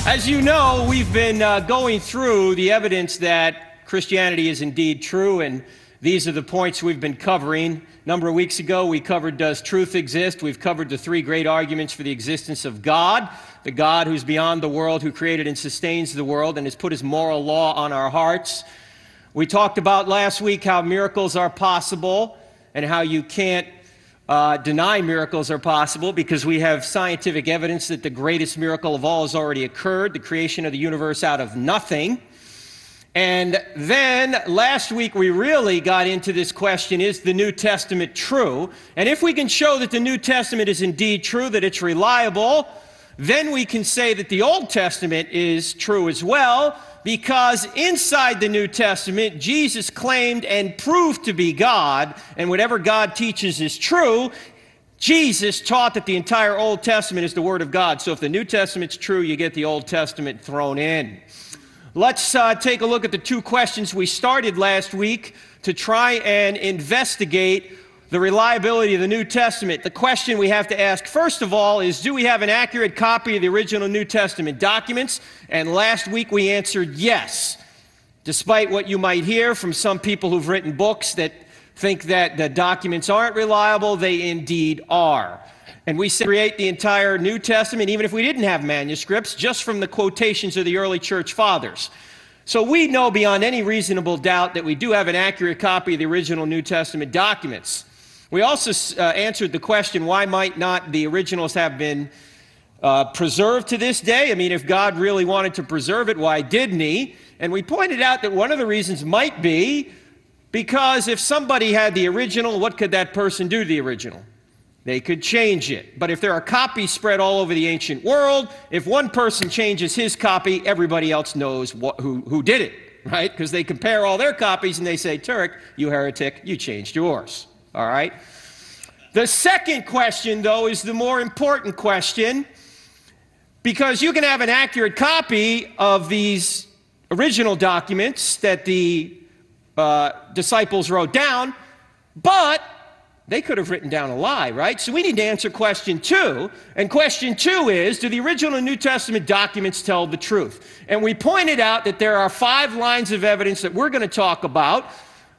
As you know, we've been going through the evidence that Christianity is indeed true, and these are the points we've been covering. A number of weeks ago, we covered, does truth exist? We've covered the three great arguments for the existence of God, the God who's beyond the world, who created and sustains the world, and has put his moral law on our hearts. We talked about last week how miracles are possible and how you can't deny miracles are possible because we have scientific evidence that the greatest miracle of all has already occurred, the creation of the universe out of nothing. And then last week we really got into this question, is the New Testament true? And if we can show that the New Testament is indeed true, that it's reliable, then we can say that the Old Testament is true as well, because inside the New Testament, Jesus claimed and proved to be God, and whatever God teaches is true. Jesus taught that the entire Old Testament is the Word of God. So if the New Testament's true, you get the Old Testament thrown in. Let's take a look at the two questions we started last week to try and investigate the reliability of the New Testament. The question we have to ask, first of all, is do we have an accurate copy of the original New Testament documents? And last week we answered yes, despite what you might hear from some people who've written books that think that the documents aren't reliable. They indeed are. And we create the entire New Testament, even if we didn't have manuscripts, just from the quotations of the early church fathers. So we know beyond any reasonable doubt that we do have an accurate copy of the original New Testament documents. We also answered the question, why might not the originals have been preserved to this day? I mean, if God really wanted to preserve it, why didn't he? And we pointed out that one of the reasons might be because if somebody had the original, what could that person do to the original? They could change it. But if there are copies spread all over the ancient world, if one person changes his copy, everybody else knows who did it, right? Because they compare all their copies and they say, Turek, you heretic, you changed yours. All right? The second question, though, is the more important question, because you can have an accurate copy of these original documents that the disciples wrote down, but they could have written down a lie, right? So we need to answer question two, and question two is, do the original New Testament documents tell the truth? And we pointed out that there are 5 lines of evidence that we're going to talk about.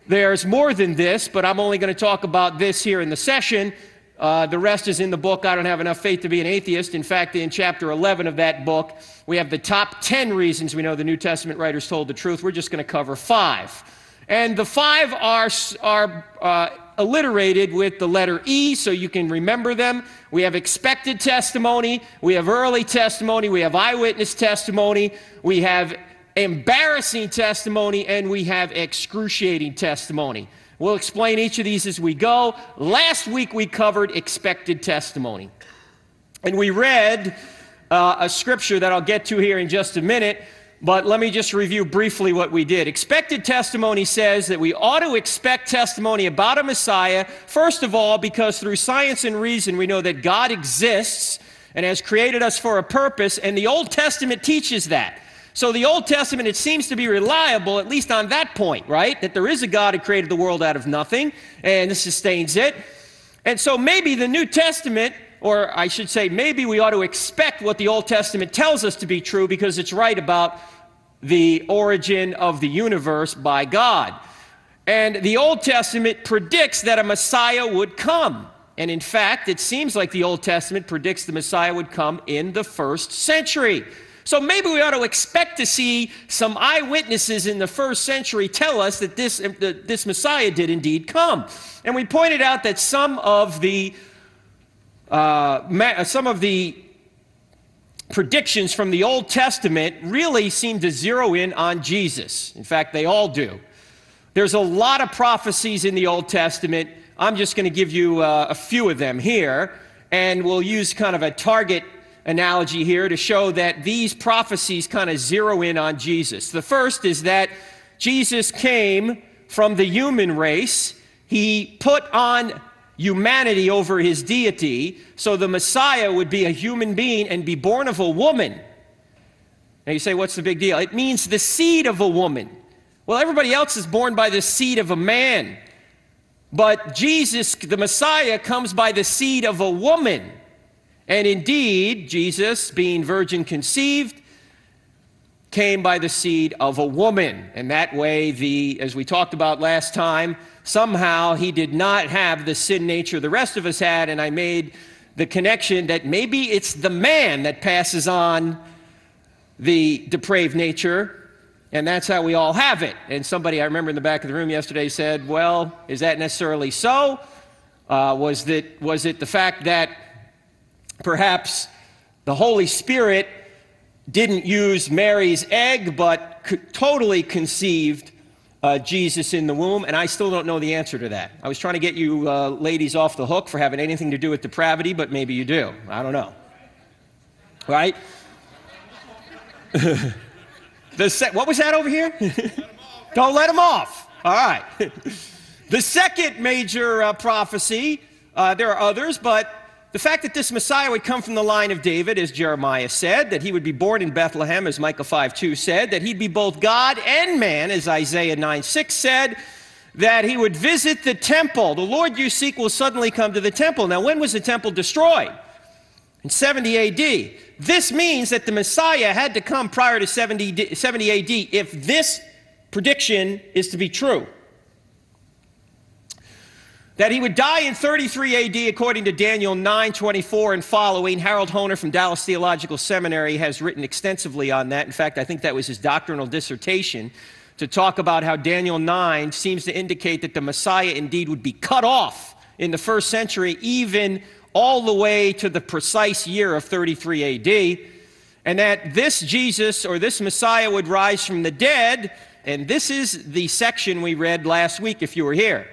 There's more than this, but I'm only going to talk about this here in the session. The rest is in the book, I Don't Have Enough Faith to Be an Atheist. In fact, in chapter 11 of that book, we have the top 10 reasons we know the New Testament writers told the truth. We're just going to cover 5. And the 5 are alliterated with the letter E, so you can remember them. We have expected testimony, we have early testimony, we have eyewitness testimony, we have embarrassing testimony, and we have excruciating testimony. We'll explain each of these as we go. Last week we covered expected testimony. And we read a scripture that I'll get to here in just a minute, but let me just review briefly what we did. Expected testimony says that we ought to expect testimony about a Messiah, first of all, because through science and reason we know that God exists and has created us for a purpose, and the Old Testament teaches that. So the Old Testament, it seems to be reliable, at least on that point, right? That there is a God who created the world out of nothing and sustains it. And so maybe the New Testament, or I should say maybe we ought to expect what the Old Testament tells us to be true because it's right about the origin of the universe by God. And the Old Testament predicts that a Messiah would come. And in fact, it seems like the Old Testament predicts the Messiah would come in the 1st century. So maybe we ought to expect to see some eyewitnesses in the 1st century tell us that this Messiah did indeed come. And we pointed out that some of the predictions from the Old Testament really seem to zero in on Jesus. In fact, they all do. There's a lot of prophecies in the Old Testament. I'm just going to give you a few of them here, and we'll use kind of a target analogy here to show that these prophecies kind of zero in on Jesus. The first is that Jesus came from the human race. He put on humanity over his deity, so the Messiah would be a human being and be born of a woman. Now you say, what's the big deal? It means the seed of a woman. Well, everybody else is born by the seed of a man. But Jesus, the Messiah, comes by the seed of a woman. And indeed, Jesus, being virgin conceived, came by the seed of a woman. And that way, as we talked about last time, somehow he did not have the sin nature the rest of us had, and I made the connection that maybe it's the man that passes on the depraved nature, and that's how we all have it. And somebody, I remember in the back of the room yesterday, said, well, is that necessarily so? Was it the fact that perhaps the Holy Spirit didn't use Mary's egg, but totally conceived Jesus in the womb? And I still don't know the answer to that. I was trying to get you ladies off the hook for having anything to do with depravity, but maybe you do. I don't know. Right? What was that over here? Don't let him off. All right. The second major prophecy, there are others, but the fact that this Messiah would come from the line of David, as Jeremiah said, that he would be born in Bethlehem, as Micah 5:2 said, that he'd be both God and man, as Isaiah 9:6 said, that he would visit the temple. The Lord you seek will suddenly come to the temple. Now, when was the temple destroyed? In 70 A.D. This means that the Messiah had to come prior to 70 A.D. if this prediction is to be true. That he would die in 33 A.D. according to Daniel 9:24 and following. Harold Honer from Dallas Theological Seminary has written extensively on that. In fact, I think that was his doctrinal dissertation, to talk about how Daniel 9 seems to indicate that the Messiah indeed would be cut off in the first century, even all the way to the precise year of 33 A.D., and that this Jesus, or this Messiah, would rise from the dead. And this is the section we read last week, if you were here.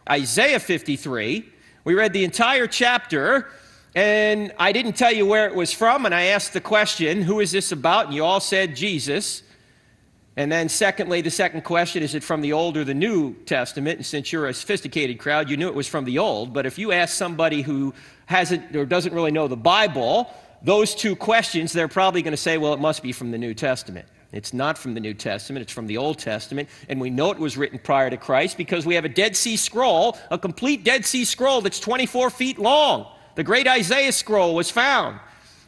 Isaiah 53, we read the entire chapter, and I didn't tell you where it was from, and I asked the question, who is this about? And you all said Jesus. And then secondly, the second question, is it from the Old or the New Testament? And since you're a sophisticated crowd, you knew it was from the Old. But if you ask somebody who hasn't or doesn't really know the Bible, those two questions, they're probably going to say, well, it must be from the New Testament. It's not from the New Testament, it's from the Old Testament, and we know it was written prior to Christ because we have a Dead Sea Scroll, a complete Dead Sea Scroll that's 24 feet long. The Great Isaiah Scroll was found.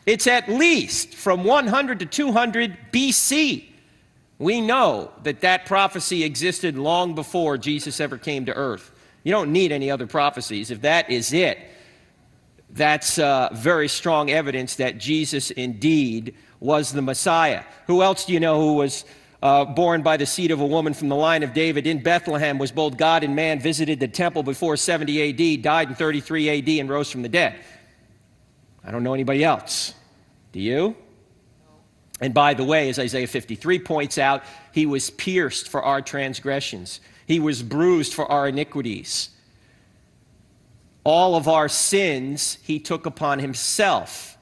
It's at least from 100 to 200 BC. We know that that prophecy existed long before Jesus ever came to earth. You don't need any other prophecies. If that is it, that's very strong evidence that Jesus indeed was the Messiah. Who else do you know who was born by the seed of a woman from the line of David in Bethlehem, was both God and man, visited the temple before 70 A.D., died in 33 A.D., and rose from the dead? I don't know anybody else. Do you? And by the way, as Isaiah 53 points out, he was pierced for our transgressions. He was bruised for our iniquities. All of our sins he took upon himself.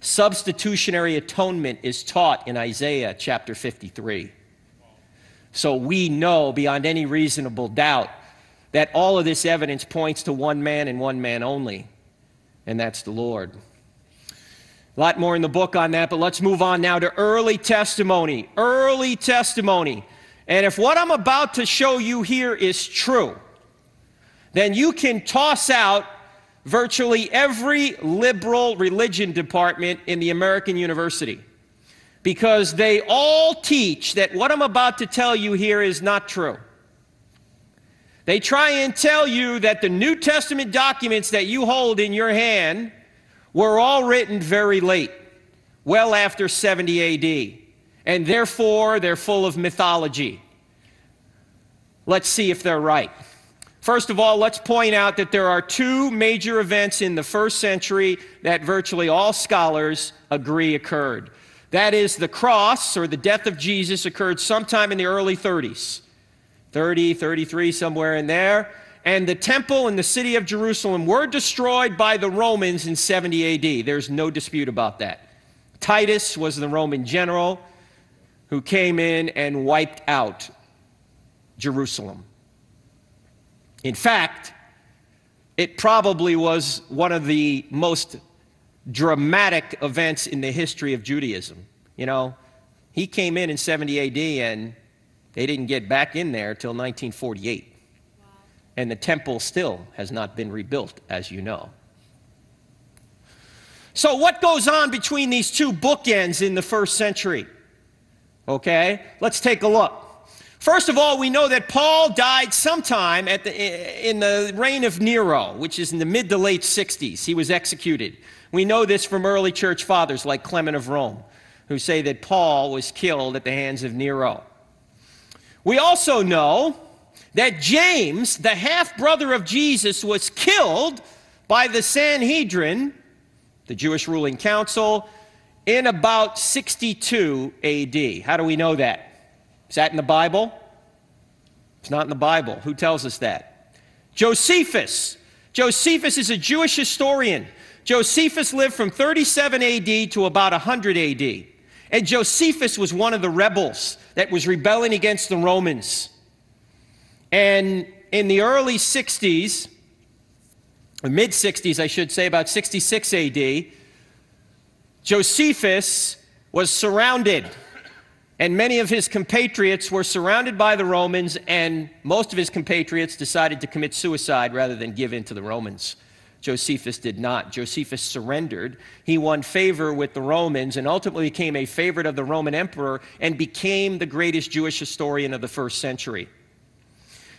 Substitutionary atonement is taught in Isaiah chapter 53. So we know beyond any reasonable doubt that all of this evidence points to one man and one man only, and that's the Lord. A lot more in the book on that, but let's move on now to early testimony. Early testimony. And if what I'm about to show you here is true, then you can toss out virtually every liberal religion department in the American university, because they all teach that what I'm about to tell you here is not true. They try and tell you that the New Testament documents that you hold in your hand were all written very late, well after 70 A.D., and therefore they're full of mythology. Let's see if they're right. First of all, let's point out that there are two major events in the first century that virtually all scholars agree occurred. That is, the cross, or the death of Jesus, occurred sometime in the early 30s. 30, 33, somewhere in there. And the temple and the city of Jerusalem were destroyed by the Romans in 70 A.D. There's no dispute about that. Titus was the Roman general who came in and wiped out Jerusalem. In fact, it probably was one of the most dramatic events in the history of Judaism. You know, he came in 70 A.D., and they didn't get back in there till 1948. Wow. And the temple still has not been rebuilt, as you know. So what goes on between these two bookends in the first century? Okay? Let's take a look. First of all, we know that Paul died sometime in the reign of Nero, which is in the mid to late 60s. He was executed. We know this from early church fathers like Clement of Rome, who say that Paul was killed at the hands of Nero. We also know that James, the half-brother of Jesus, was killed by the Sanhedrin, the Jewish ruling council, in about 62 AD. How do we know that? Is that in the Bible? It's not in the Bible. Who tells us that? Josephus. Josephus is a Jewish historian. Josephus lived from 37 AD to about 100 AD. And Josephus was one of the rebels that was rebelling against the Romans. And in the early 60s, or mid-60s I should say, about 66 AD, Josephus was surrounded. And many of his compatriots were surrounded by the Romans, and most of his compatriots decided to commit suicide rather than give in to the Romans. Josephus did not. Josephus surrendered. He won favor with the Romans and ultimately became a favorite of the Roman emperor and became the greatest Jewish historian of the first century.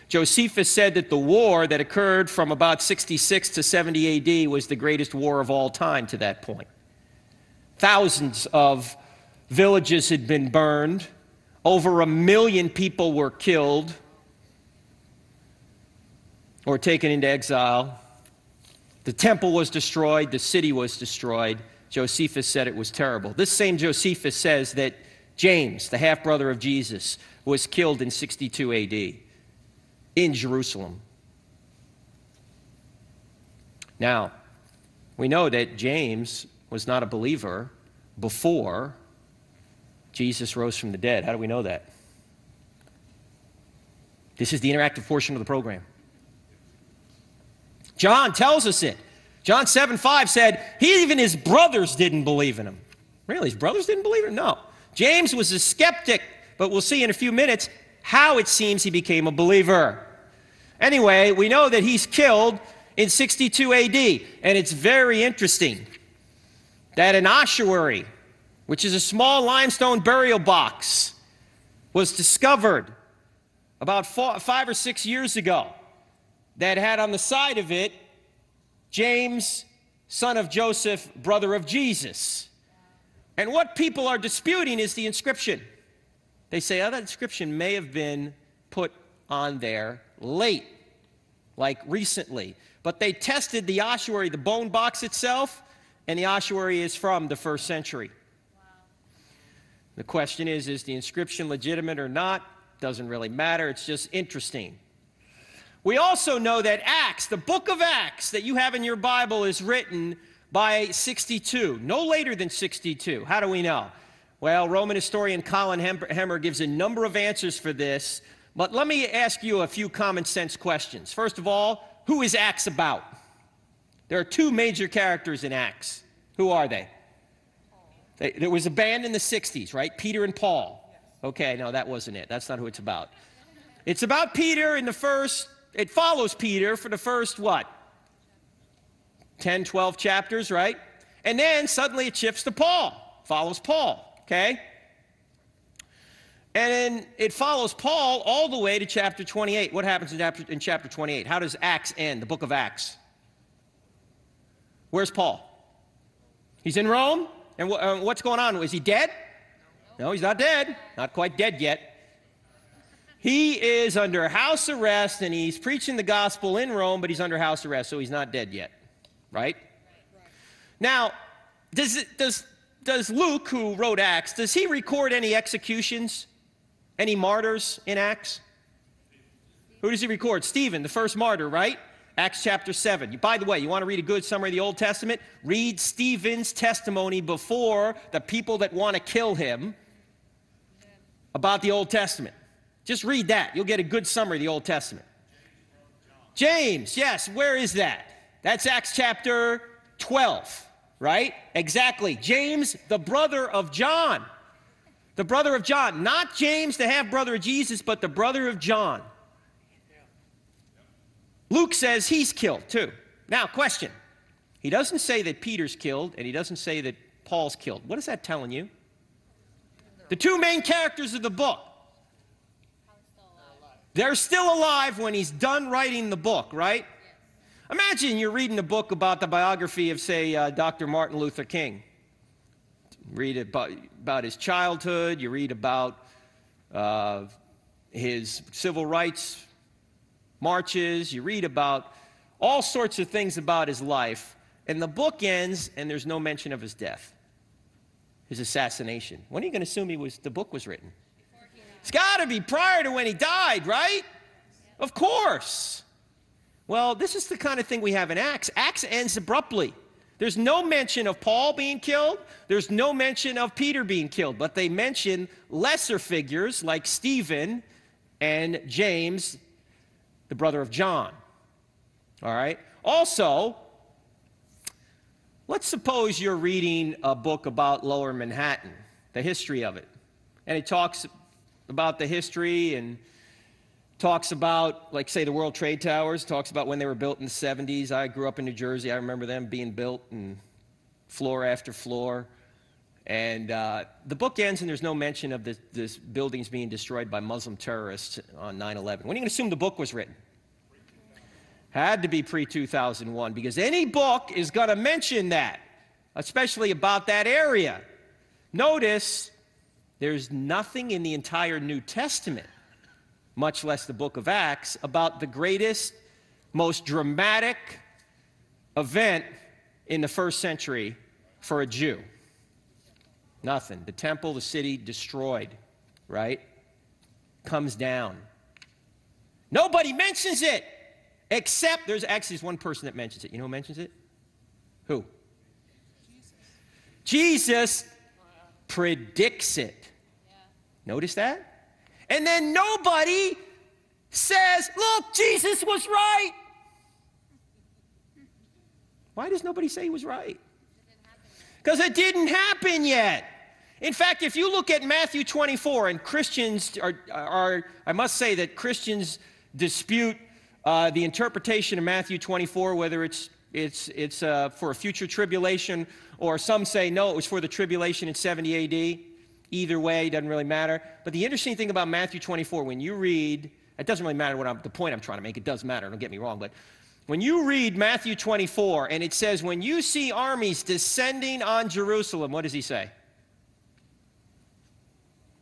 Josephus said that the war that occurred from about 66 to 70 AD was the greatest war of all time to that point. Thousands of villages had been burned. Over 1 million people were killed or taken into exile. The temple was destroyed. The city was destroyed. Josephus said it was terrible. This same Josephus says that James, the half-brother of Jesus, was killed in 62 AD in Jerusalem. Now, we know that James was not a believer before Jesus rose from the dead. How do we know that? This is the interactive portion of the program. John tells us it. John 7:5 said, even his brothers didn't believe in him. Really, his brothers didn't believe in him? No. James was a skeptic, but we'll see in a few minutes how it seems he became a believer. Anyway, we know that he's killed in 62 AD, and it's very interesting that an ossuary, which is a small limestone burial box, was discovered about 5 or 6 years ago that had on the side of it, James, son of Joseph, brother of Jesus. And what people are disputing is the inscription. They say, oh, that inscription may have been put on there late, like recently. But they tested the ossuary, the bone box itself, and the ossuary is from the first century. Wow. The question is the inscription legitimate or not? Doesn't really matter. It's just interesting. We also know that Acts, the book of Acts that you have in your Bible, is written by 62, no later than 62. How do we know? Well, Roman historian Colin Hemmer gives a number of answers for this, but let me ask you a few common sense questions. First of all, who is Acts about? There are two major characters in Acts. Who are they? There was a band in the 60s, right? Peter and Paul. Okay, no, that wasn't it. That's not who it's about. It's about Peter in the first, it follows Peter for the first, what? 10, 12 chapters, right? And then suddenly it shifts to Paul, follows Paul, okay? And then it follows Paul all the way to chapter 28. What happens in chapter 28? How does Acts end, the book of Acts? Where's Paul? He's in Rome? And what's going on? Is he dead? No, he's not dead. Not quite dead yet. He is under house arrest, and he's preaching the gospel in Rome, but he's under house arrest, so he's not dead yet. Right? Now, does Luke, who wrote Acts, does he record any executions, any martyrs in Acts? Who does he record? Stephen, the first martyr, right? Acts chapter 7. By the way, you want to read a good summary of the Old Testament? Read Stephen's testimony before the people that want to kill him about the Old Testament. Just read that. You'll get a good summary of the Old Testament. James, yes, where is that? That's Acts chapter 12, right? Exactly. James, the brother of John. The brother of John. Not James, the half-brother of Jesus, but the brother of John. Luke says he's killed too. Now, question. He doesn't say that Peter's killed, and he doesn't say that Paul's killed. What is that telling you? The two main characters of the book. They're still alive when he's done writing the book, right? Imagine you're reading a book about the biography of, say, Dr. Martin Luther King. Read about his childhood. You read about his civil rights marches. You read about all sorts of things about his life. And the book ends, and there's no mention of his death, his assassination. When are you going to assume the book was written? It's got to be prior to when he died, right? Of course. Well, this is the kind of thing we have in Acts. Acts ends abruptly. There's no mention of Paul being killed. There's no mention of Peter being killed. But they mention lesser figures like Stephen and James, the brother of John. All right? Also, let's suppose you're reading a book about Lower Manhattan, the history of it. And it talks about the history and talks about, like, say, the World Trade Towers, talks about when they were built in the 70s. I grew up in New Jersey. I remember them being built and floor after floor. And the book ends and there's no mention of this buildings being destroyed by Muslim terrorists on 9/11. When are you going to assume the book was written? Had to be pre-2001, because any book is going to mention that, especially about that area. Notice there's nothing in the entire New Testament, much less the book of Acts, about the greatest, most dramatic event in the first century for a Jew. Nothing. The temple, the city destroyed, right? Comes down. Nobody mentions it, except there's one person that mentions it. You know who mentions it? Who? Jesus predicts it. Notice that? And then nobody says, look, Jesus was right. Why does nobody say he was right? Because it didn't happen yet. In fact, if you look at Matthew 24, and Christians are I must say that Christians dispute the interpretation of Matthew 24, whether it's for a future tribulation, or some say, no, it was for the tribulation in 70 A.D., Either way, it doesn't really matter. But the interesting thing about Matthew 24, when you read, it doesn't really matter the point I'm trying to make. It does matter, don't get me wrong. But when you read Matthew 24, and it says, when you see armies descending on Jerusalem, what does he say?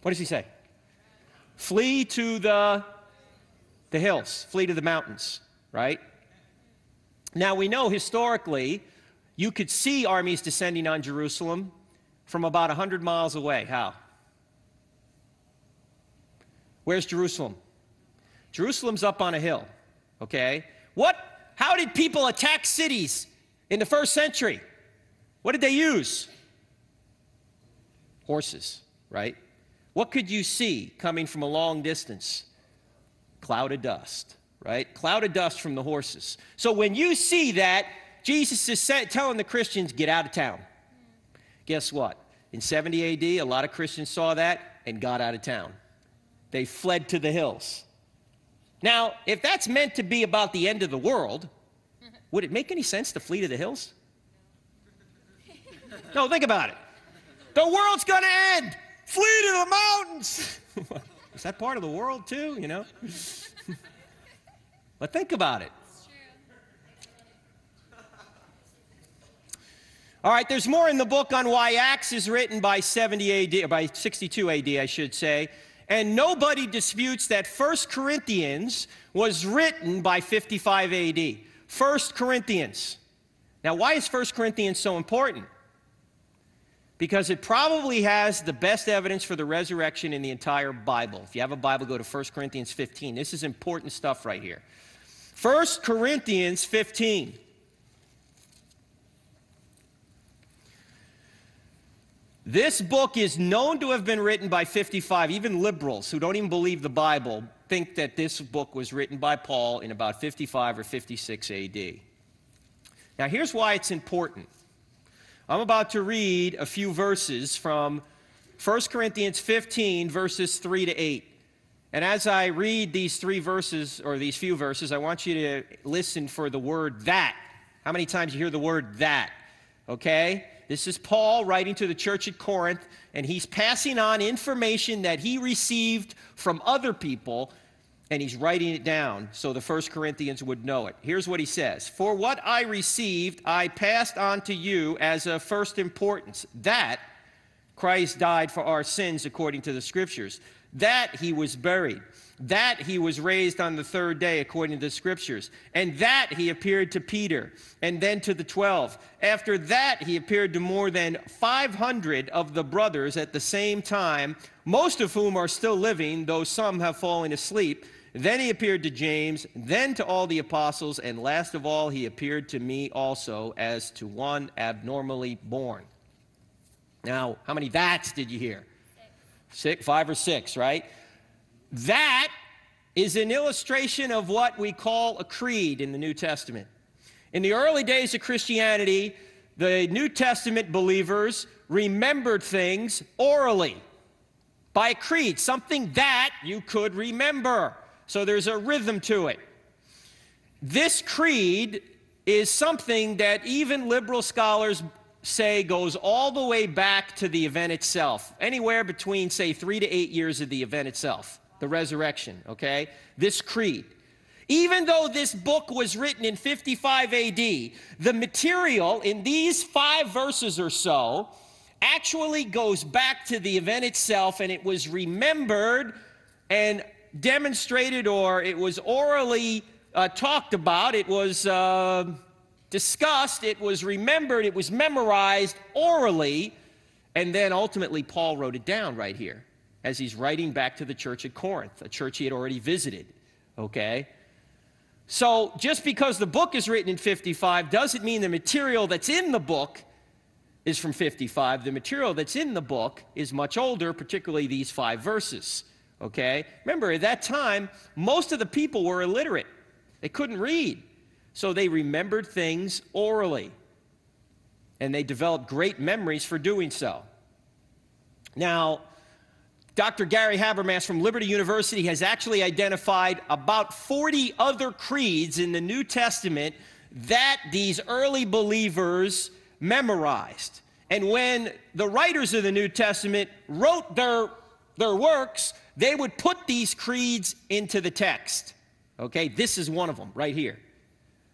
What does he say? Flee to the hills. Flee to the mountains, right? Now, we know historically, you could see armies descending on Jerusalem from about 100 miles away. How? Where's Jerusalem? Jerusalem's up on a hill, okay? How did people attack cities in the first century? What did they use? Horses, right? What could you see coming from a long distance? Cloud of dust, right? Cloud of dust from the horses. So when you see that, Jesus is telling the Christians, get out of town. Guess what? In 70 A.D., a lot of Christians saw that and got out of town. They fled to the hills. Now, if that's meant to be about the end of the world, would it make any sense to flee to the hills? No, think about it. The world's going to end. Flee to the mountains. Is that part of the world too, you know? But think about it. All right, there's more in the book on why Acts is written by 70 A.D., or by 62 A.D., I should say. And nobody disputes that 1 Corinthians was written by 55 A.D. 1 Corinthians. Now, why is 1 Corinthians so important? Because it probably has the best evidence for the resurrection in the entire Bible. If you have a Bible, go to 1 Corinthians 15. This is important stuff right here. 1 Corinthians 15. This book is known to have been written by 55. Even liberals who don't even believe the Bible think that this book was written by Paul in about 55 or 56 A.D. Now, here's why it's important. I'm about to read a few verses from 1 Corinthians 15, verses 3 to 8. And as I read these three verses, or these few verses, I want you to listen for the word that. How many times you hear the word that? Okay? This is Paul writing to the church at Corinth, and he's passing on information that he received from other people, and he's writing it down so the First Corinthians would know it. Here's what he says. For what I received, I passed on to you as of first importance, that Christ died for our sins according to the Scriptures, that he was buried, that he was raised on the third day according to the Scriptures, and that he appeared to Peter, and then to the 12. After that, he appeared to more than 500 of the brothers at the same time, most of whom are still living, though some have fallen asleep. Then he appeared to James, then to all the apostles, and last of all, he appeared to me also as to one abnormally born. Now, how many that's did you hear? 6, 5 or 6, right? That is an illustration of what we call a creed in the New Testament. In the early days of Christianity, the New Testament believers remembered things orally by a creed, something that you could remember. So there's a rhythm to it. This creed is something that even liberal scholars say goes all the way back to the event itself, anywhere between, say, 3 to 8 years of the event itself, the resurrection, okay? This creed. Even though this book was written in 55 AD, the material in these 5 verses or so actually goes back to the event itself, and it was remembered and demonstrated, or it was orally talked about, it was discussed, it was remembered, it was memorized orally, and then ultimately Paul wrote it down right here as he's writing back to the church at Corinth, a church he had already visited, okay? So just because the book is written in 55 doesn't mean the material that's in the book is from 55. The material that's in the book is much older, particularly these 5 verses, okay? Remember, at that time, most of the people were illiterate. They couldn't read. So they remembered things orally, and they developed great memories for doing so. Now, Dr. Gary Habermas from Liberty University has actually identified about 40 other creeds in the New Testament that these early believers memorized. And when the writers of the New Testament wrote their works, they would put these creeds into the text. Okay, this is one of them right here.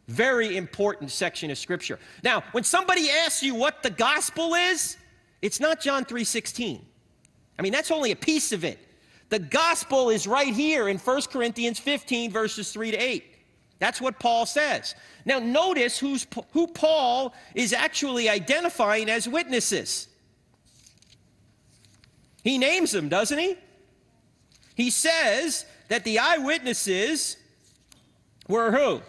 Very important section of Scripture. Now, when somebody asks you what the gospel is, it's not John 3:16. I mean, that's only a piece of it. The gospel is right here in 1 Corinthians 15, verses 3 to 8. That's what Paul says. Now, notice who Paul is actually identifying as witnesses. He names them, doesn't he? He says that the eyewitnesses were who?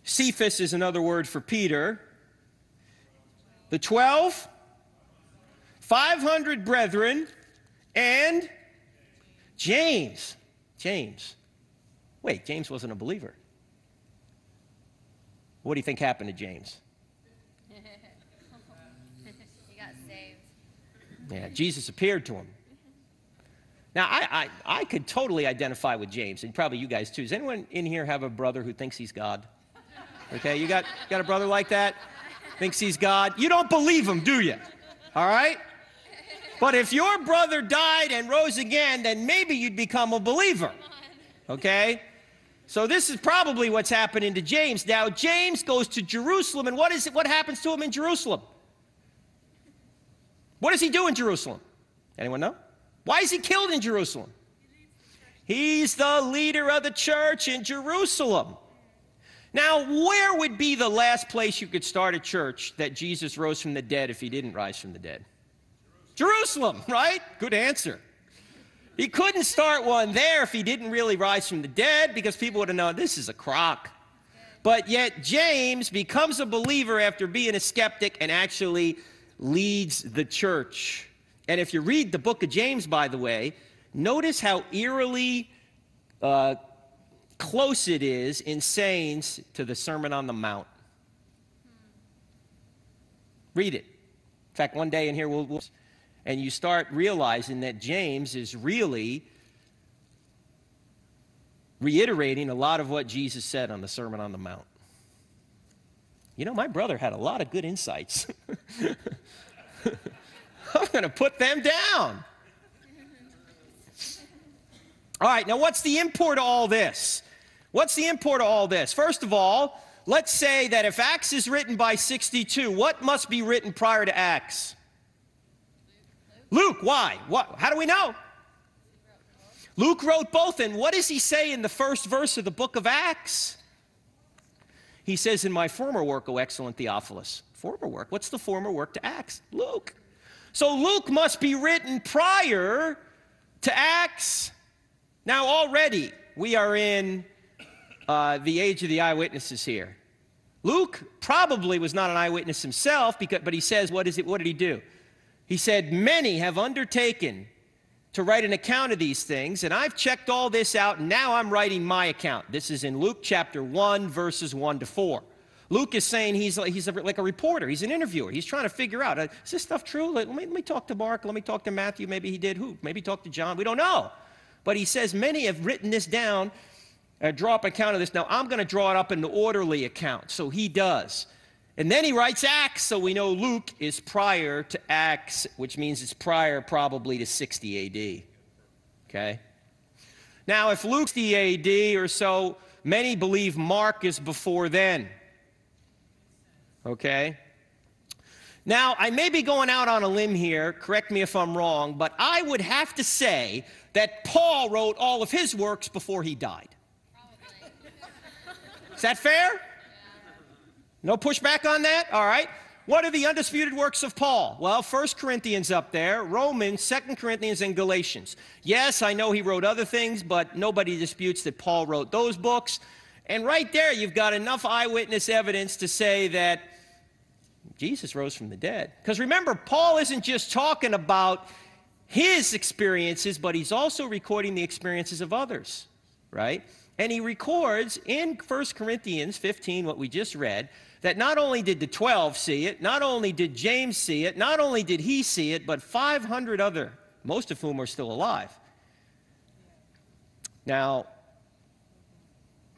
Cephas is another word for Peter. The 12, 500 brethren, and James. James. Wait, James wasn't a believer. What do you think happened to James? He got saved. Yeah, Jesus appeared to him. Now, I could totally identify with James, and probably you guys too. Does anyone in here have a brother who thinks he's God? Okay, you got a brother like that? Thinks he's God? You don't believe him, do you? All right? But if your brother died and rose again, then maybe you'd become a believer. Okay? So this is probably what's happening to James. Now, James goes to Jerusalem, and what happens to him in Jerusalem? What does he do in Jerusalem? Anyone know? Why is he killed in Jerusalem? He's the leader of the church in Jerusalem. Now, where would be the last place you could start a church that Jesus rose from the dead if he didn't rise from the dead? Jerusalem, right? Good answer. He couldn't start one there if he didn't really rise from the dead, because people would have known this is a crock. But yet James becomes a believer after being a skeptic and actually leads the church. And if you read the book of James, by the way, notice how eerily close it is in sayings to the Sermon on the Mount. Read it. In fact, one day in here and you start realizing that James is really reiterating a lot of what Jesus said on the Sermon on the Mount. You know, my brother had a lot of good insights. I'm going to put them down. All right, now what's the import of all this? What's the import of all this? First of all, let's say that if Acts is written by 62, what must be written prior to Acts? Luke. Why? How do we know? Luke wrote both, and what does he say in the first verse of the book of Acts? He says, in my former work, O excellent Theophilus. Former work? What's the former work to Acts? Luke. So Luke must be written prior to Acts. Now already we are in the age of the eyewitnesses here. Luke probably was not an eyewitness himself, but he says, what did he do? He said, many have undertaken to write an account of these things, and I've checked all this out, and now I'm writing my account. This is in Luke chapter 1, verses 1 to 4. Luke is saying he's like a reporter. He's an interviewer. He's trying to figure out, is this stuff true? Let me talk to Mark. Let me talk to Matthew. Maybe he did. Who? Maybe talk to John. We don't know. But he says many have written this down, draw up an account of this. Now, I'm going to draw it up in the orderly account. So he does. And then he writes Acts, so we know Luke is prior to Acts, which means it's prior probably to 60 A.D. Okay? Now, if Luke's the A.D. or so, many believe Mark is before then. Okay? Now, I may be going out on a limb here, correct me if I'm wrong, but I would have to say that Paul wrote all of his works before he died. Probably. Is that fair? No pushback on that? All right. What are the undisputed works of Paul? Well, 1 Corinthians up there, Romans, 2 Corinthians, and Galatians. Yes, I know he wrote other things, but nobody disputes that Paul wrote those books. And right there, you've got enough eyewitness evidence to say that Jesus rose from the dead. Because remember, Paul isn't just talking about his experiences, but he's also recording the experiences of others, right? And he records in 1 Corinthians 15, what we just read, that not only did the 12 see it, not only did James see it, not only did he see it, but 500 other, most of whom are still alive. Now,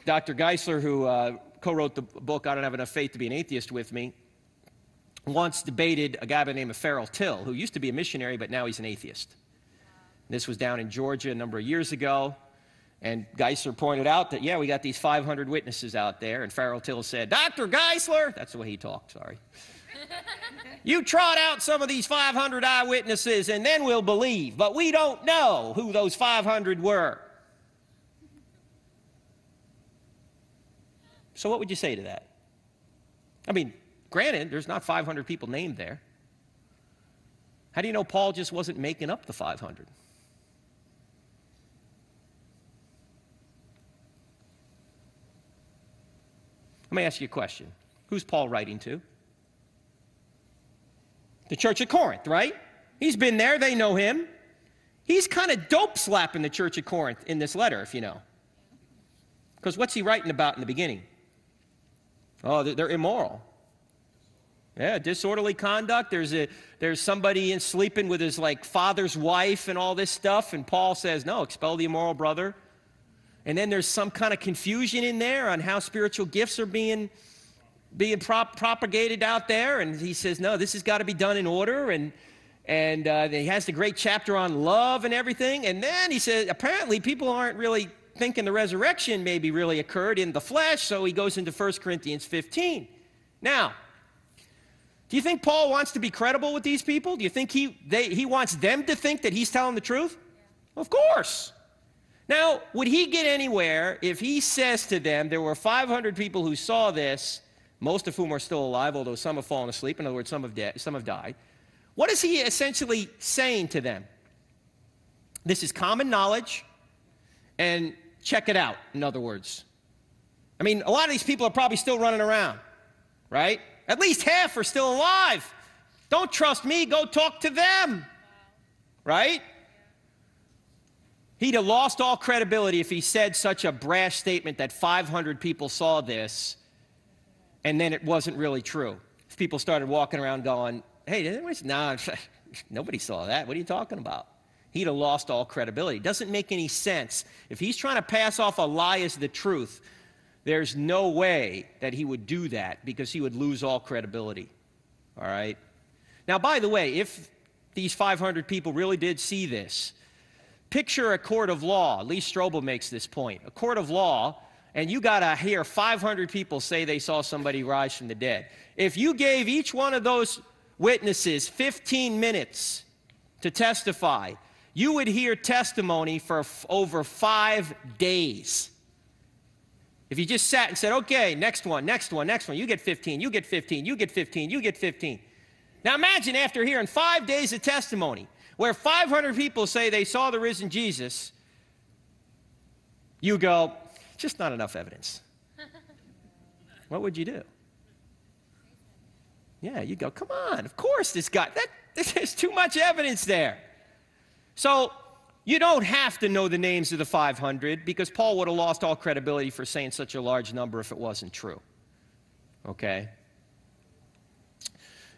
Dr. Geisler, who co-wrote the book, I Don't Have Enough Faith to Be an Atheist with me, once debated a guy by the name of Farrell Till, who used to be a missionary, but now he's an atheist. This was down in Georgia a number of years ago. And Geisler pointed out that, yeah, we got these 500 witnesses out there. And Farrell Till said, Dr. Geisler, that's the way he talked, sorry. You trot out some of these 500 eyewitnesses and then we'll believe. But we don't know who those 500 were. So what would you say to that? I mean, granted, there's not 500 people named there. How do you know Paul just wasn't making up the 500? Let me ask you a question. Who's Paul writing to? The church of Corinth, right? He's been there. They know him. He's kind of dope slapping the church of Corinth in this letter, if you know. Because what's he writing about in the beginning? Oh, they're immoral. Yeah, disorderly conduct. There's somebody sleeping with his father's wife and all this stuff. And Paul says, no, expel the immoral brother. And then there's some kind of confusion in there on how spiritual gifts are being propagated out there. And he says, no, this has got to be done in order. And he has the great chapter on love and everything. And then he says, apparently people aren't really thinking the resurrection maybe really occurred in the flesh. So he goes into 1 Corinthians 15. Now, do you think Paul wants to be credible with these people? Do you think he wants them to think that he's telling the truth? Yeah. Of course. Now, would he get anywhere if he says to them, there were 500 people who saw this, most of whom are still alive, although some have fallen asleep. In other words, some have died. What is he essentially saying to them? This is common knowledge, and check it out, in other words. I mean, a lot of these people are probably still running around, right? At least half are still alive. Don't trust me, go talk to them, right? He'd have lost all credibility if he said such a brash statement that 500 people saw this and then it wasn't really true. If people started walking around going, hey, nah, nobody saw that. What are you talking about? He'd have lost all credibility. It doesn't make any sense. If he's trying to pass off a lie as the truth, There's no way that he would do that because he would lose all credibility. All right? Now, by the way, if these 500 people really did see this, picture a court of law. Lee Strobel makes this point. A court of law, and you got to hear 500 people say they saw somebody rise from the dead. If you gave each one of those witnesses 15 minutes to testify, you would hear testimony for over 5 days. If you just sat and said, okay, next one, you get 15, you get 15, you get 15, you get 15. Now imagine after hearing 5 days of testimony, where 500 people say they saw the risen Jesus, you go, just not enough evidence. What would you do? Yeah, you go, come on, of course there's too much evidence there. So you don't have to know the names of the 500 because Paul would have lost all credibility for saying such a large number if it wasn't true. Okay?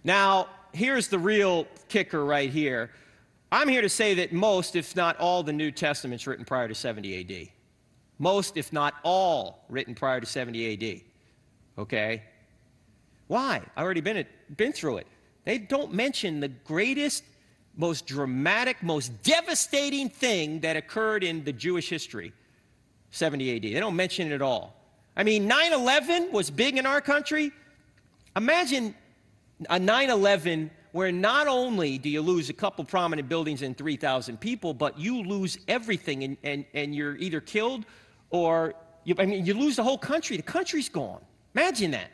Now, here's the real kicker right here. I'm here to say that most, if not all, the New Testament's written prior to 70 A.D. Most, if not all, written prior to 70 A.D. Okay? Why? I've already been through it. They don't mention the greatest, most dramatic, most devastating thing that occurred in the Jewish history, 70 A.D. They don't mention it at all. I mean, 9/11 was big in our country. Imagine a 9/11 where not only do you lose a couple prominent buildings and 3,000 people, but you lose everything and you're either killed or, you lose the whole country. The country's gone. Imagine that.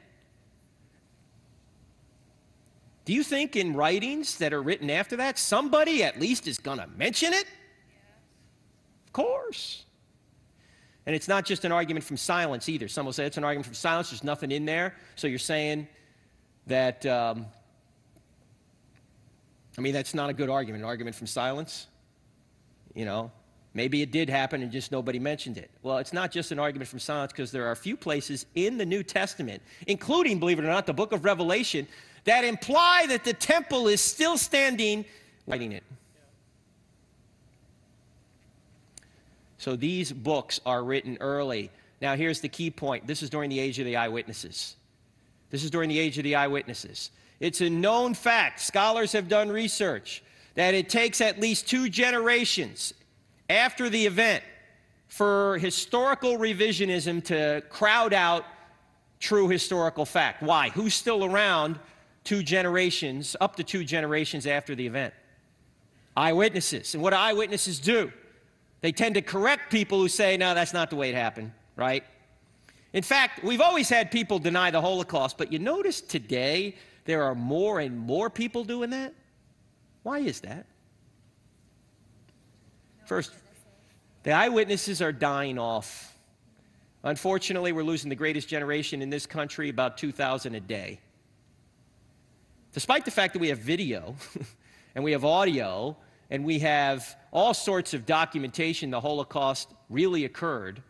Do you think in writings that are written after that, somebody at least is going to mention it? Yeah. Of course. And it's not just an argument from silence either. Some will say it's an argument from silence. There's nothing in there. So you're saying that, that's not a good argument, an argument from silence. You know, maybe it did happen and just nobody mentioned it. Well, it's not just an argument from silence because there are a few places in the New Testament, including, believe it or not, the book of Revelation, that imply that the temple is still standing, writing it. So these books are written early. Now here's the key point. This is during the age of the eyewitnesses. This is during the age of the eyewitnesses. It's a known fact, scholars have done research, that it takes at least 2 generations after the event for historical revisionism to crowd out true historical fact. Why? Who's still around 2 generations, up to 2 generations after the event? Eyewitnesses. And what do eyewitnesses do? They tend to correct people who say, no, that's not the way it happened, right? In fact, we've always had people deny the Holocaust, but you notice today there are more and more people doing that? Why is that? First, the eyewitnesses are dying off. Unfortunately, we're losing the greatest generation in this country, about 2,000 a day. Despite the fact that we have video and we have audio and we have all sorts of documentation the Holocaust really occurred,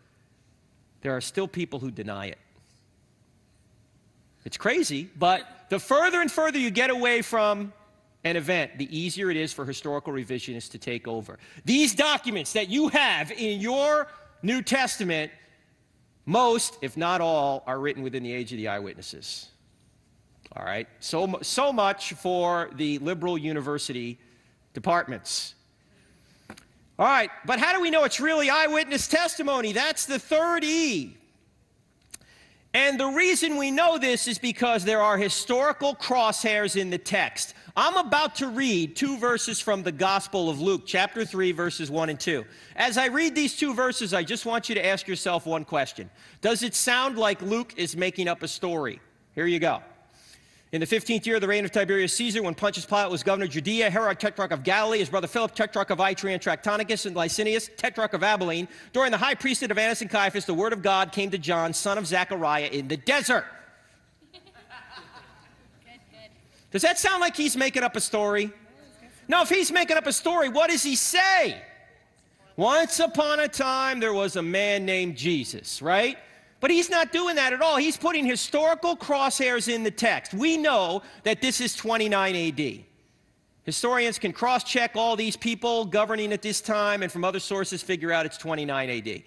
there are still people who deny it. It's crazy, but the further and further you get away from an event, the easier it is for historical revisionists to take over. These documents that you have in your New Testament, most, if not all, are written within the age of the eyewitnesses. All right, so much for the liberal university departments. All right, but how do we know it's really eyewitness testimony? That's the third E. And the reason we know this is because there are historical crosshairs in the text. I'm about to read 2 verses from the Gospel of Luke, chapter 3, verses 1 and 2. As I read these 2 verses, I just want you to ask yourself one question. Does it sound like Luke is making up a story? Here you go. In the 15th year of the reign of Tiberius Caesar, when Pontius Pilate was governor of Judea, Herod, tetrarch of Galilee, his brother Philip, tetrarch of Ituraea and Trachonitis, and Licinius, tetrarch of Abilene, during the high priesthood of Annas and Caiaphas, the word of God came to John, son of Zechariah, in the desert. Good. Does that sound like he's making up a story? No, if he's making up a story, what does he say? Once upon a time, there was a man named Jesus, right? But he's not doing that at all. He's putting historical crosshairs in the text. We know that this is 29 A.D. Historians can cross-check all these people governing at this time and from other sources figure out it's 29 A.D.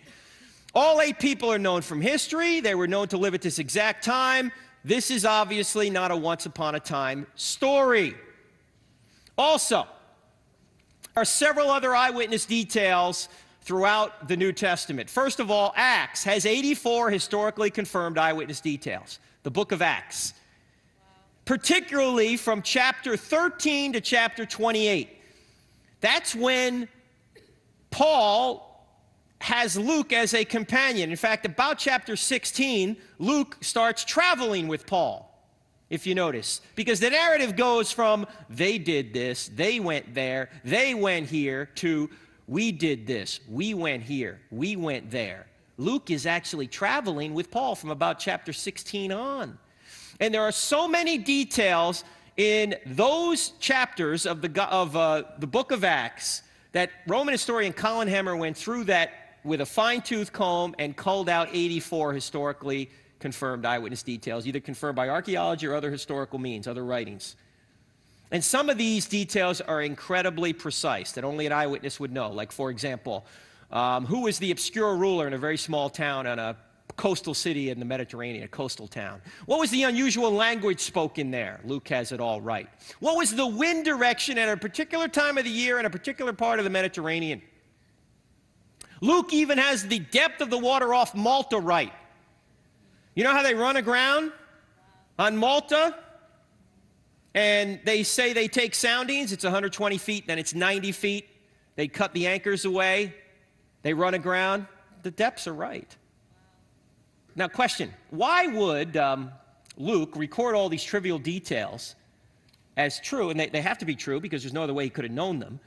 All 8 people are known from history. They were known to live at this exact time. This is obviously not a once upon a time story. Also, there are several other eyewitness details throughout the New Testament. First of all, Acts has 84 historically confirmed eyewitness details. The book of Acts. Particularly from chapter 13 to chapter 28. That's when Paul has Luke as a companion. In fact, about chapter 16, Luke starts traveling with Paul, if you notice. Because the narrative goes from, they did this, they went there, they went here, to, we did this, we went here, we went there. Luke is actually traveling with Paul from about chapter 16 on. And there are so many details in those chapters of the book of Acts that Roman historian Colin Hemmer went through that with a fine-tooth comb and culled out 84 historically confirmed eyewitness details, either confirmed by archaeology or other historical means, other writings. And some of these details are incredibly precise that only an eyewitness would know. Like, for example, who was the obscure ruler in a very small town on a coastal city in the Mediterranean, a coastal town? What was the unusual language spoken there? Luke has it all right. What was the wind direction at a particular time of the year in a particular part of the Mediterranean? Luke even has the depth of the water off Malta right. You know how they run aground on Malta? And they say they take soundings. It's 120 feet, then it's 90 feet. They cut the anchors away. They run aground. The depths are right. Now, question, why would Luke record all these trivial details as true? And they have to be true because there's no other way he could have known them.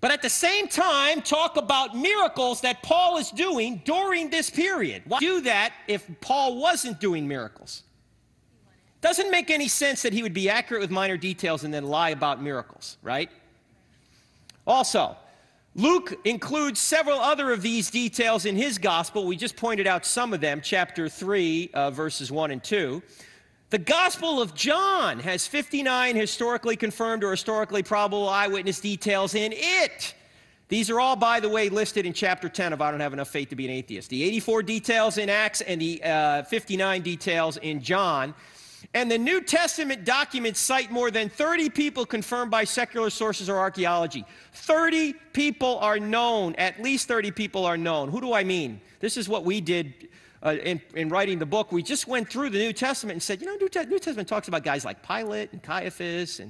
But at the same time, talk about miracles that Paul is doing during this period. Why do that if Paul wasn't doing miracles? Doesn't make any sense that he would be accurate with minor details and then lie about miracles, right? Also, Luke includes several other of these details in his gospel. We just pointed out some of them, chapter 3, verses 1 and 2. The Gospel of John has 59 historically confirmed or historically probable eyewitness details in it. These are all, by the way, listed in chapter 10 of I Don't Have Enough Faith to Be an Atheist. The 84 details in Acts and the 59 details in John. And the New Testament documents cite more than 30 people confirmed by secular sources or archaeology. 30 people are known, at least 30 people are known. Who do I mean? This is what we did in writing the book. We just went through the New Testament and said, you know, New Testament talks about guys like Pilate and Caiaphas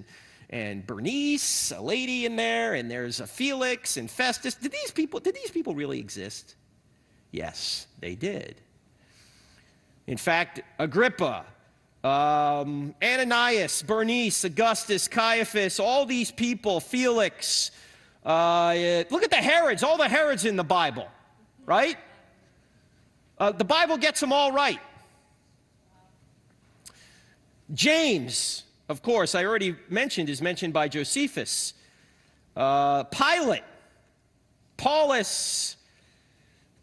and Bernice, a lady in there, and there's a Felix and Festus. Did these people really exist? Yes, they did. In fact, Agrippa, Ananias, Bernice, Augustus, Caiaphas, all these people, Felix. Look at the Herods, all the Herods in the Bible, right? The Bible gets them all right. James, of course, I already mentioned, is mentioned by Josephus. Pilate, Paulus,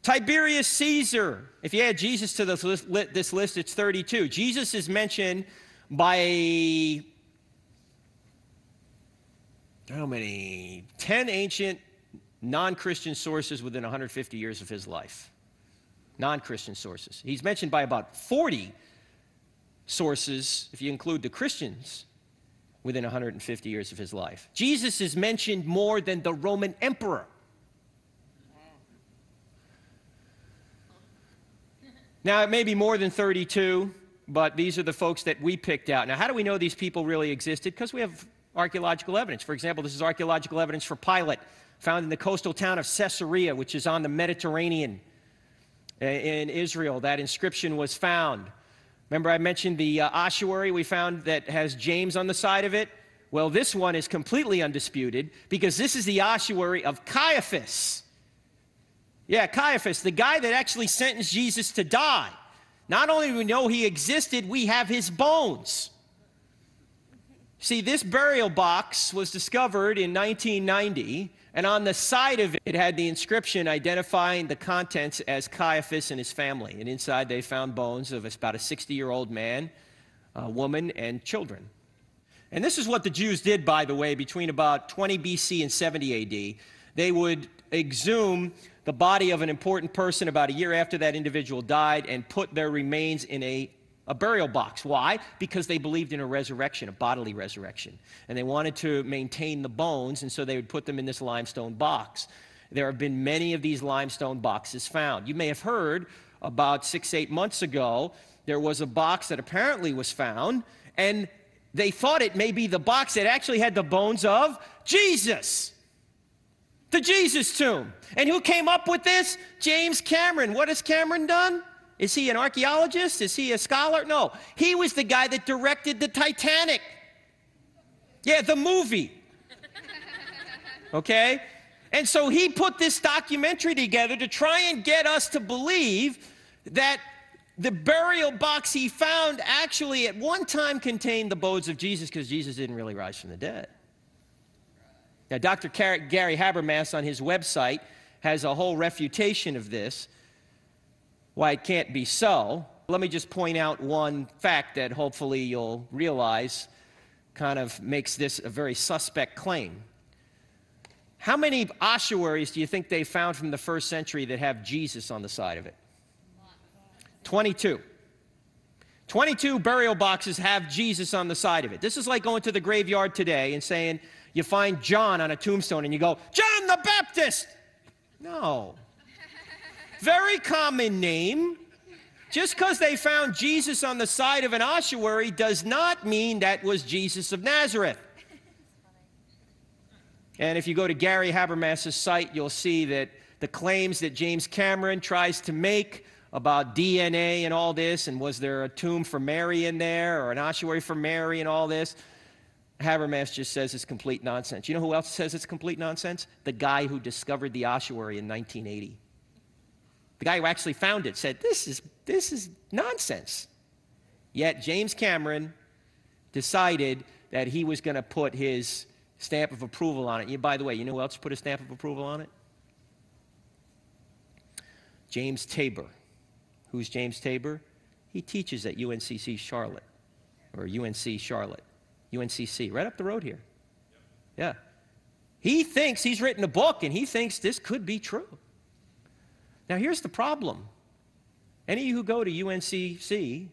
Tiberius Caesar. If you add Jesus to this list, it's 32. Jesus is mentioned by, how many? 10 ancient non-Christian sources within 150 years of his life. Non-Christian sources. He's mentioned by about 40 sources, if you include the Christians, within 150 years of his life. Jesus is mentioned more than the Roman emperor. Now, it may be more than 32, but these are the folks that we picked out. Now, how do we know these people really existed? Because we have archaeological evidence. For example, this is archaeological evidence for Pilate, found in the coastal town of Caesarea, which is on the Mediterranean in Israel. That inscription was found. Remember I mentioned the ossuary we found that has James on the side of it? Well, this one is completely undisputed because this is the ossuary of Caiaphas. Yeah, Caiaphas, the guy that actually sentenced Jesus to die. Not only do we know he existed, we have his bones. See, this burial box was discovered in 1990, and on the side of it, it had the inscription identifying the contents as Caiaphas and his family. And inside they found bones of about a 60-year-old man, a woman, and children. And this is what the Jews did, by the way, between about 20 BC and 70 AD. They would exhume the body of an important person about a year after that individual died and put their remains in a burial box. Why? Because they believed in a resurrection, a bodily resurrection. And they wanted to maintain the bones, and so they would put them in this limestone box. There have been many of these limestone boxes found. You may have heard about 6-8 months ago, there was a box that apparently was found, and they thought it may be the box that actually had the bones of Jesus. The Jesus tomb. And who came up with this? James Cameron. What has Cameron done? Is he an archaeologist? Is he a scholar? No. He was the guy that directed the Titanic. Yeah, the movie. Okay? And so he put this documentary together to try and get us to believe that the burial box he found actually at one time contained the bones of Jesus, because Jesus didn't really rise from the dead. Now, Dr. Gary Habermas on his website has a whole refutation of this, why it can't be so. Let me just point out one fact that hopefully you'll realize kind of makes this a very suspect claim. How many ossuaries do you think they found from the first century that have Jesus on the side of it? 22. 22 burial boxes have Jesus on the side of it. This is like going to the graveyard today and saying you find John on a tombstone and you go, John the Baptist! No. Very common name. Just because they found Jesus on the side of an ossuary does not mean that was Jesus of Nazareth. And if you go to Gary Habermas's site, you'll see that the claims that James Cameron tries to make about DNA and all this, and was there a tomb for Mary in there, or an ossuary for Mary and all this, Habermas just says it's complete nonsense. You know who else says it's complete nonsense? The guy who discovered the ossuary in 1980. The guy who actually found it said, this is nonsense. Yet James Cameron decided that he was going to put his stamp of approval on it. By the way, you know who else put a stamp of approval on it? James Tabor. Who's James Tabor? He teaches at UNCC Charlotte, or UNC Charlotte, UNCC, right up the road here. Yeah. He thinks, he's written a book, and he thinks this could be true. Now, here's the problem. Any of you who go to UNCC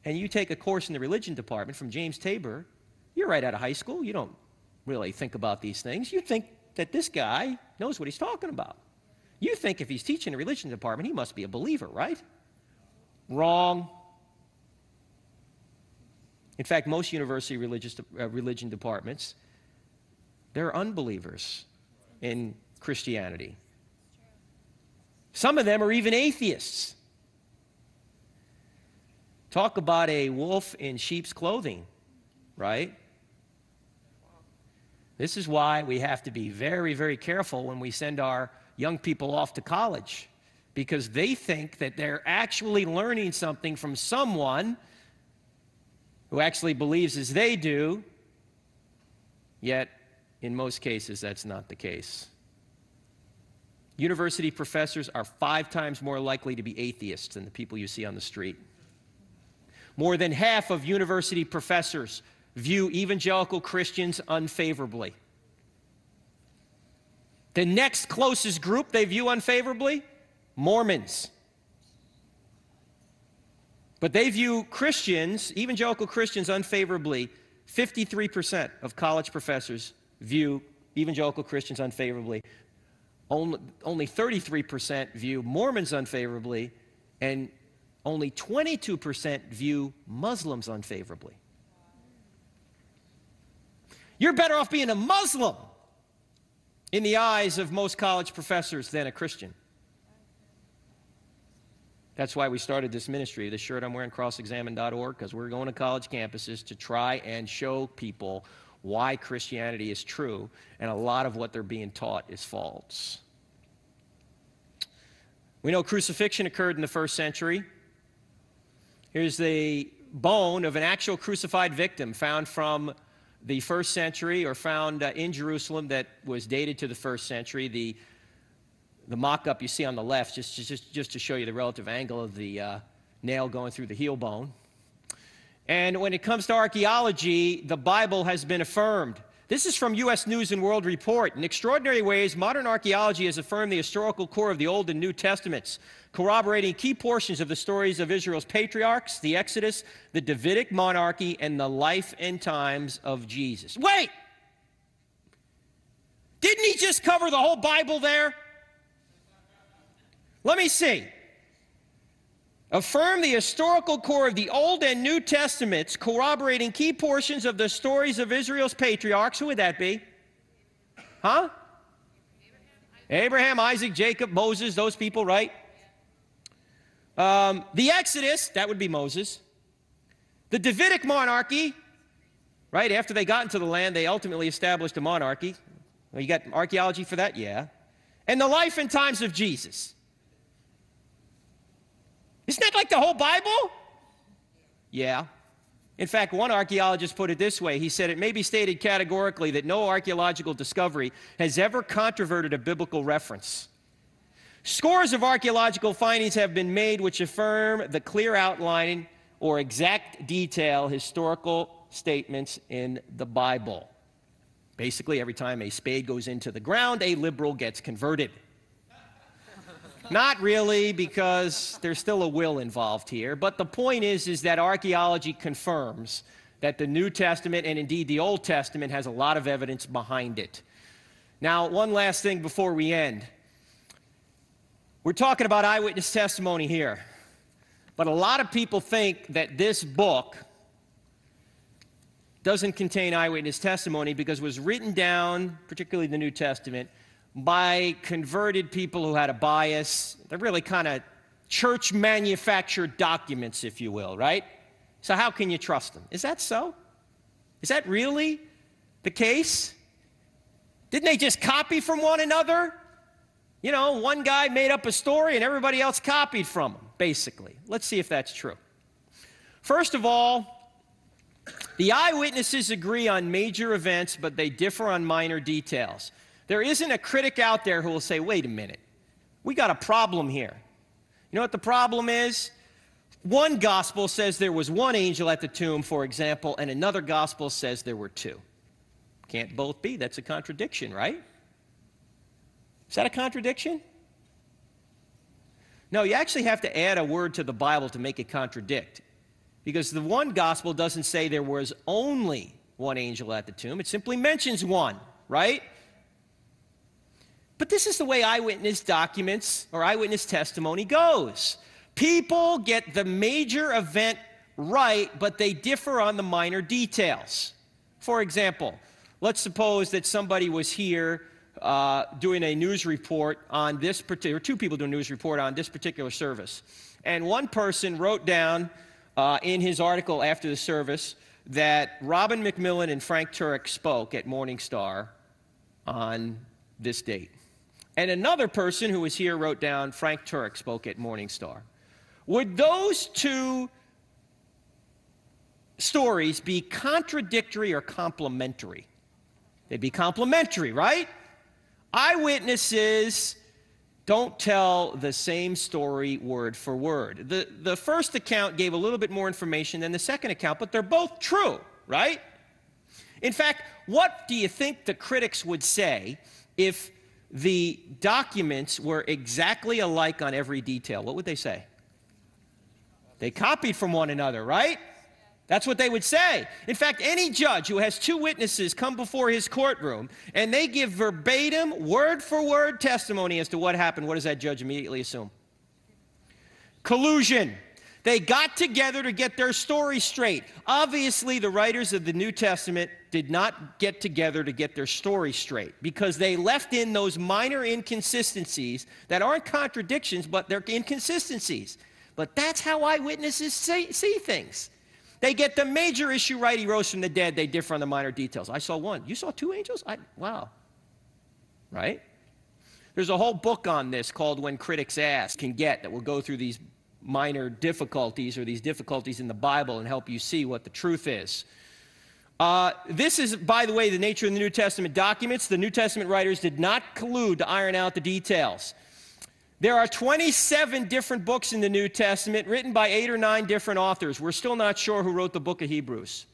and you take a course in the religion department from James Tabor, you're right out of high school. You don't really think about these things. You think that this guy knows what he's talking about. You think if he's teaching the religion department, he must be a believer, right? Wrong. In fact, most university religion departments, they're unbelievers in Christianity. Some of them are even atheists. Talk about a wolf in sheep's clothing, right? This is why we have to be very, very careful when we send our young people off to college, because they think that they're actually learning something from someone who actually believes as they do, yet in most cases that's not the case. University professors are 5 times more likely to be atheists than the people you see on the street. More than half of university professors view evangelical Christians unfavorably. The next closest group they view unfavorably, Mormons. But they view Christians, evangelical Christians, unfavorably. 53% of college professors view evangelical Christians unfavorably. Only 33% view Mormons unfavorably, and only 22% view Muslims unfavorably. You're better off being a Muslim in the eyes of most college professors than a Christian. That's why we started this ministry, the shirt I'm wearing, crossexamine.org, because we're going to college campuses to try and show people why Christianity is true, and a lot of what they're being taught is false. We know crucifixion occurred in the first century. Here's the bone of an actual crucified victim found from the first century, or found in Jerusalem, that was dated to the first century. The mock-up you see on the left, just to show you the relative angle of the nail going through the heel bone. And when it comes to archaeology, the Bible has been affirmed This is from U.S. News and World Report. In extraordinary ways, modern archaeology has affirmed the historical core of the Old and New Testaments, corroborating key portions of the stories of Israel's patriarchs, the Exodus, the Davidic monarchy, and the life and times of Jesus. Wait! Didn't he just cover the whole Bible there? Let me see. Affirm the historical core of the Old and New Testaments, corroborating key portions of the stories of Israel's patriarchs. Who would that be? Huh? Abraham, Isaac, Jacob, Moses, those people, right? The Exodus, that would be Moses. The Davidic monarchy, right? After they got into the land, they ultimately established a monarchy. Well, you got archaeology for that? Yeah. And the life and times of Jesus. Isn't that like the whole Bible? Yeah. In fact, one archaeologist put it this way. He said, it may be stated categorically that no archaeological discovery has ever controverted a biblical reference. Scores of archaeological findings have been made which affirm the clear outline or exact detail historical statements in the Bible. Basically, every time a spade goes into the ground, a liberal gets converted. Not really, because there's still a will involved here. But the point is that archaeology confirms that the New Testament and indeed the Old Testament has a lot of evidence behind it. Now, one last thing before we end. We're talking about eyewitness testimony here. But a lot of people think that this book doesn't contain eyewitness testimony because it was written down, particularly the New Testament, by converted people who had a bias. They're really kind of church-manufactured documents, if you will, right? So how can you trust them? Is that so? Is that really the case? Didn't they just copy from one another? You know, one guy made up a story and everybody else copied from him, basically. Let's see if that's true. First of all, the eyewitnesses agree on major events, but they differ on minor details. There isn't a critic out there who will say, wait a minute, we got a problem here. You know what the problem is? One gospel says there was one angel at the tomb, for example, and another gospel says there were two. Can't both be. That's a contradiction, right? Is that a contradiction? No, you actually have to add a word to the Bible to make it contradict. Because the one gospel doesn't say there was only one angel at the tomb. It simply mentions one, right? But this is the way eyewitness documents or eyewitness testimony goes. People get the major event right, but they differ on the minor details. For example, let's suppose that somebody was here doing a news report on this particular, two people doing a news report on this particular service. And one person wrote down in his article after the service that Robin McMillan and Frank Turek spoke at Morning Star on this date. And another person who was here wrote down Frank Turek spoke at Morning Star. Would those two stories be contradictory or complementary? They'd be complementary, right? Eyewitnesses don't tell the same story word for word. The first account gave a little bit more information than the second account, but they're both true, right? In fact, what do you think the critics would say if the documents were exactly alike on every detail? What would they say? They copied from one another, right? That's what they would say. In fact, any judge who has two witnesses come before his courtroom and they give verbatim, word-for-word testimony as to what happened, what does that judge immediately assume? Collusion. They got together to get their story straight. Obviously, the writers of the New Testament did not get together to get their story straight because they left in those minor inconsistencies that aren't contradictions, but they're inconsistencies. But that's how eyewitnesses see things. They get the major issue right. He rose from the dead. They differ on the minor details. I saw one. You saw two angels? Wow. Right? There's a whole book on this called When Critics Ask, that will go through these minor difficulties or these difficulties in the Bible and help you see what the truth is. This is, by the way, the nature of the New Testament documents. The New Testament writers did not collude to iron out the details. There are 27 different books in the New Testament written by 8 or 9 different authors. We're still not sure who wrote the book of Hebrews.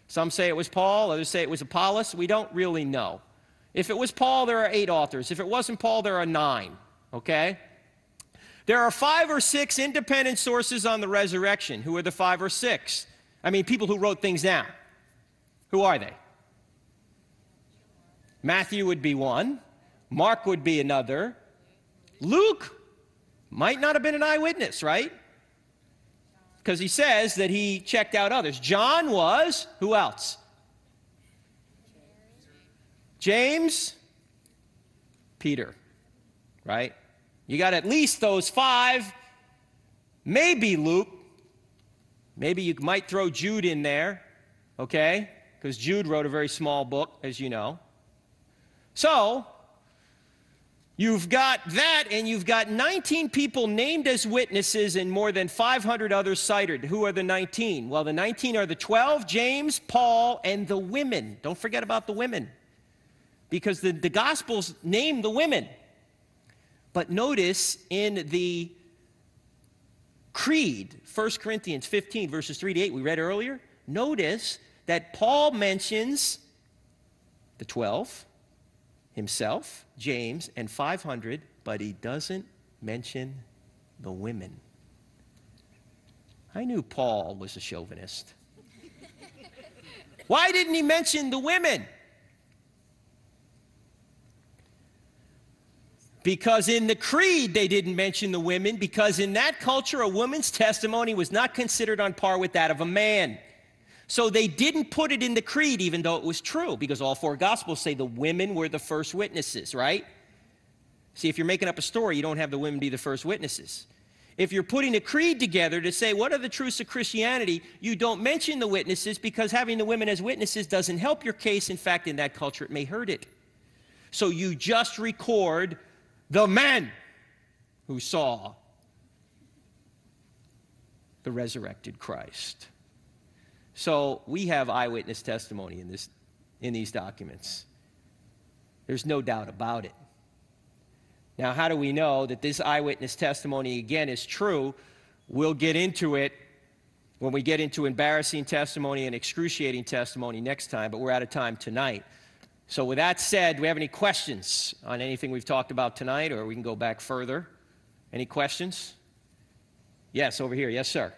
Some say it was Paul, others say it was Apollos. We don't really know. If it was Paul, there are 8 authors. If it wasn't Paul, there are 9, okay? There are 5 or 6 independent sources on the resurrection. Who are the 5 or 6? I mean, people who wrote things down. Who are they? Matthew would be one. Mark would be another. Luke might not have been an eyewitness, right? Because he says that he checked out others. John was. Who else? James. Peter, right? You got at least those 5. Maybe Luke. Maybe you might throw Jude in there, okay? Because Jude wrote a very small book, as you know. So, you've got that, and you've got 19 people named as witnesses and more than 500 others cited. Who are the 19? Well, the 19 are the 12, James, Paul, and the women. Don't forget about the women, because the Gospels name the women. But notice in the Creed, 1 Corinthians 15, verses 3 to 8, we read earlier, notice that Paul mentions the 12, himself, James, and 500, but he doesn't mention the women. I knew Paul was a chauvinist. Why didn't he mention the women? Because in the Creed they didn't mention the women, because in that culture a woman's testimony was not considered on par with that of a man. So they didn't put it in the Creed, even though it was true, because all 4 Gospels say the women were the first witnesses, right? See, if you're making up a story, you don't have the women be the first witnesses. If you're putting a creed together to say, what are the truths of Christianity, you don't mention the witnesses, because having the women as witnesses doesn't help your case. In fact, in that culture, it may hurt it. So you just record the men who saw the resurrected Christ. So we have eyewitness testimony in these documents. There's no doubt about it. Now, how do we know that this eyewitness testimony, again, is true? We'll get into it when we get into embarrassing testimony and excruciating testimony next time, but we're out of time tonight. So with that said, do we have any questions on anything we've talked about tonight, or we can go back further? Any questions? Yes, over here. Yes, sir.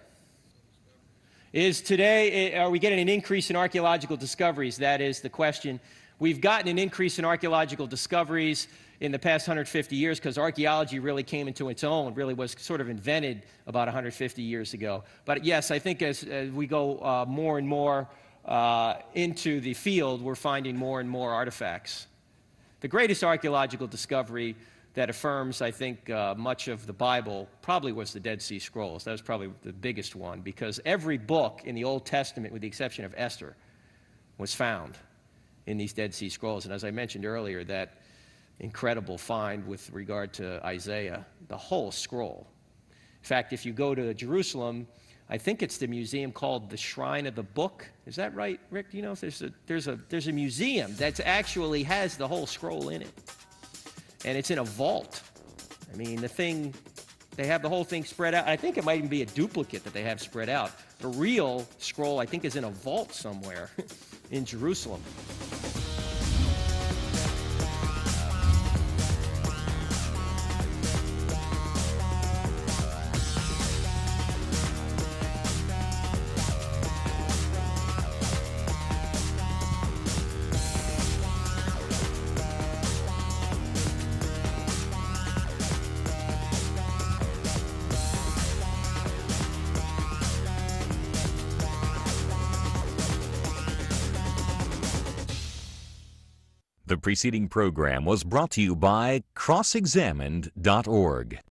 Are we getting an increase in archaeological discoveries? That is the question. We've gotten an increase in archaeological discoveries in the past 150 years because archaeology really came into its own, really was sort of invented about 150 years ago. But yes, I think as we go more and more into the field, we're finding more and more artifacts. The greatest archaeological discovery that affirms, I think, much of the Bible probably was the Dead Sea Scrolls. That was probably the biggest one, because every book in the Old Testament, with the exception of Esther, was found in these Dead Sea Scrolls. And as I mentioned earlier, that incredible find with regard to Isaiah, the whole scroll. In fact, if you go to Jerusalem, I think it's the museum called the Shrine of the Book. Is that right, Rick? Do you know if there's a museum that actually has the whole scroll in it? And it's in a vault. I mean, they have the whole thing spread out. I think it might even be a duplicate that they have spread out. The real scroll, I think, is in a vault somewhere in Jerusalem. The preceding program was brought to you by crossexamined.org.